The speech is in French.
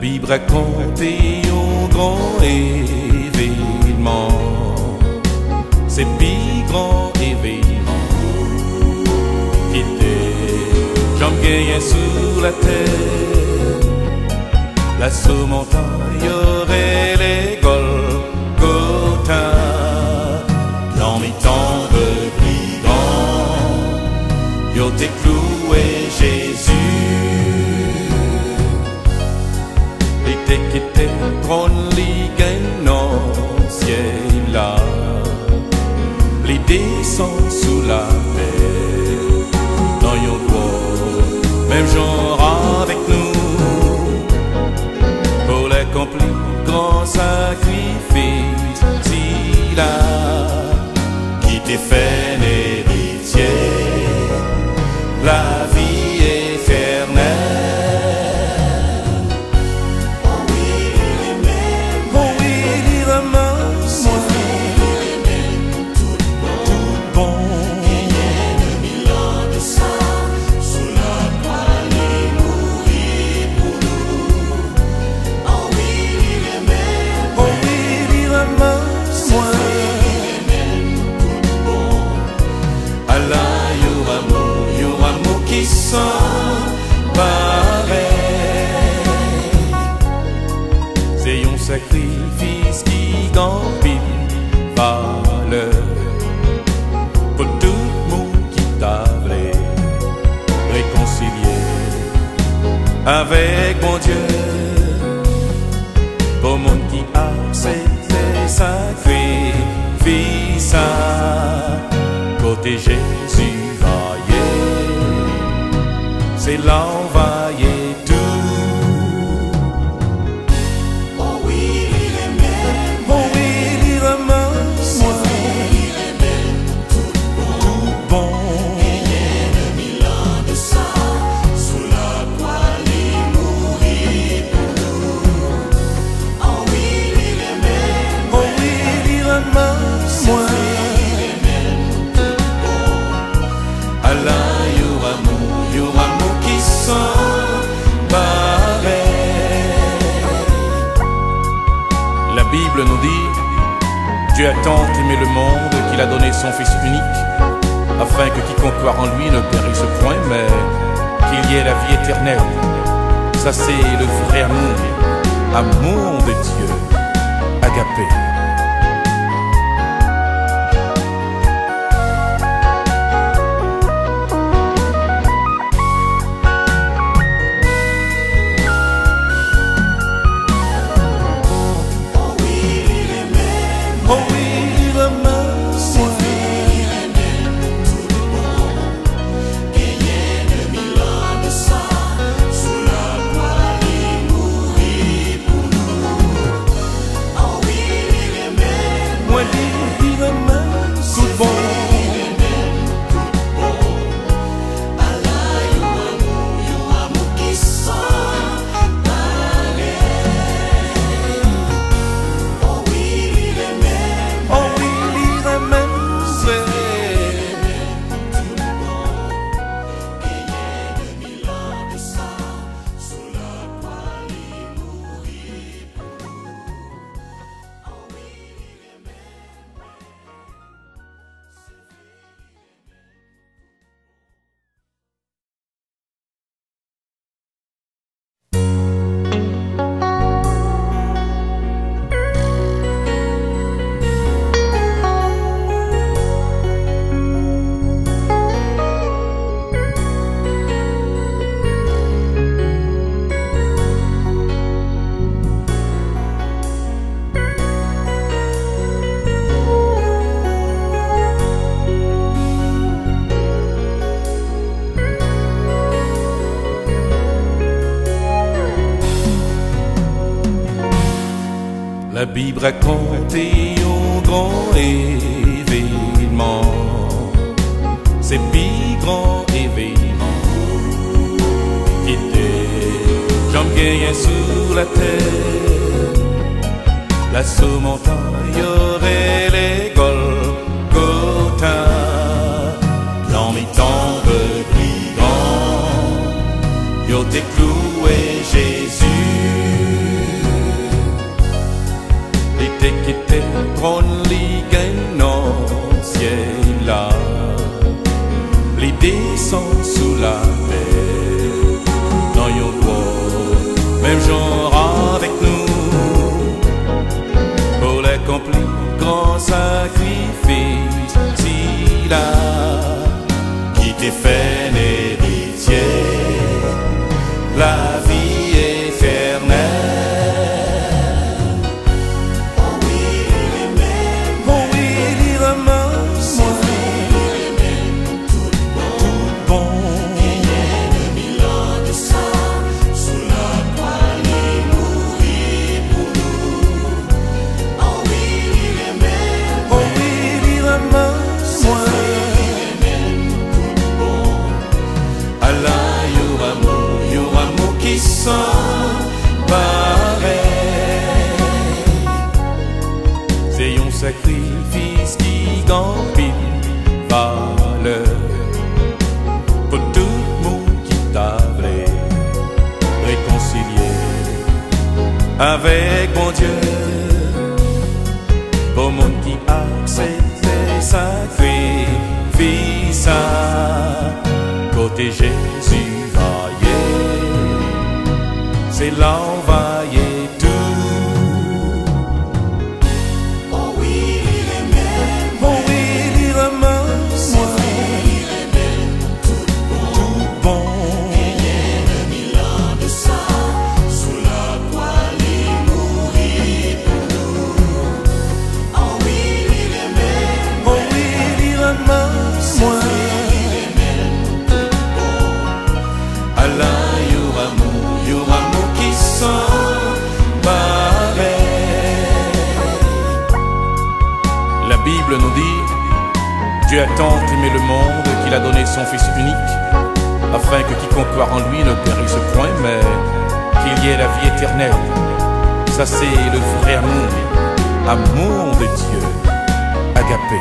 Bible raconte un grand événement. C'est un grand événement qui était jamais gagné sur la terre. La sous-montagne aurait les Golgotha. Dans mes temps de brigands, yo t'es cloué Jésus. Et qui était trône ligue non ciel là. Les descend sous la mer. Dans yon droit, même genre avec nous. Pour l'accomplir grand sacrifice, si là, qui t'est fait l'héritier, la vie éternelle. Oh oui, il est même, Oh oui, il ramasse moi, tout bon. il y a 2000 ans de ça, sous la croix, il mourit pour nous. Oh oui, il est même, Oh oui, il ramasse moi. Allah, y'aura mot qui sont pareil. C'est un sacrifice qui gagne valeur pour tout le monde qui t'avait réconcilié avec mon Dieu. Pour mon qui a accepté sacrifice, côté Jésus vaillé, c'est l'envoyer tout. oh oui, il est même, Oh oui, il ramasse moi, il est même tout bon. tout bon. Il y a 2000 ans de ça, sous la croix, il mourit pour nous. Oh oui, il est même, Oh oui, il ramasse moi. Allah, y'aura mot qui sont pareil. La Bible nous dit, Dieu a tant aimé le monde qu'il a donné son Fils unique, afin que quiconque croit en lui ne périsse point, mais qu'il y ait la vie éternelle. Ça c'est le vrai amour, amour de Dieu, agapé. oh oui, il est même, Oh oui, il ramasse moi. il est même tout bon. Il y a 2000 ans de ça, sous la croix, il mourit pour nous. Oh oui, il est même, Moi il ramasse tout bon. Allah, y'aura mot qui sont pareil. Oh oui, il est même, Oh oui, il ramasse. tout bon. Il y a 2000 ans de ça, sous la croix, il mourit pour nous. Oh oui, il est même. La Bible raconte un grand événement. C'est un grand événement qui était jamais gagné sur la terre. La sous-montagne aurait les Golgotha. Dans mes temps de brigands, yo t'es cloué Jésus. Allah, your amour qui sans pareil. C'est un sacrifice qui gagne valeur pour tout le monde qui t'a réconcilié avec mon Dieu. Pour le monde qui accepte sacrifice côté Jésus vaillé, c'est l'envoyer tout. Oh oui, il est même, Oh oui, il ramasse moi tout bon. Rien de 1000 ans de ça, sous la croix, il mourit pour nous. Oh oui, il est même, Oh oui, il ramasse moi Allah, your amour qui sans pareil. La Bible nous dit: Dieu a tant aimé le monde qu'il a donné son Fils unique, afin que quiconque croit en lui ne périsse point, mais qu'il y ait la vie éternelle. Ça c'est le vrai amour, amour de Dieu, agapé.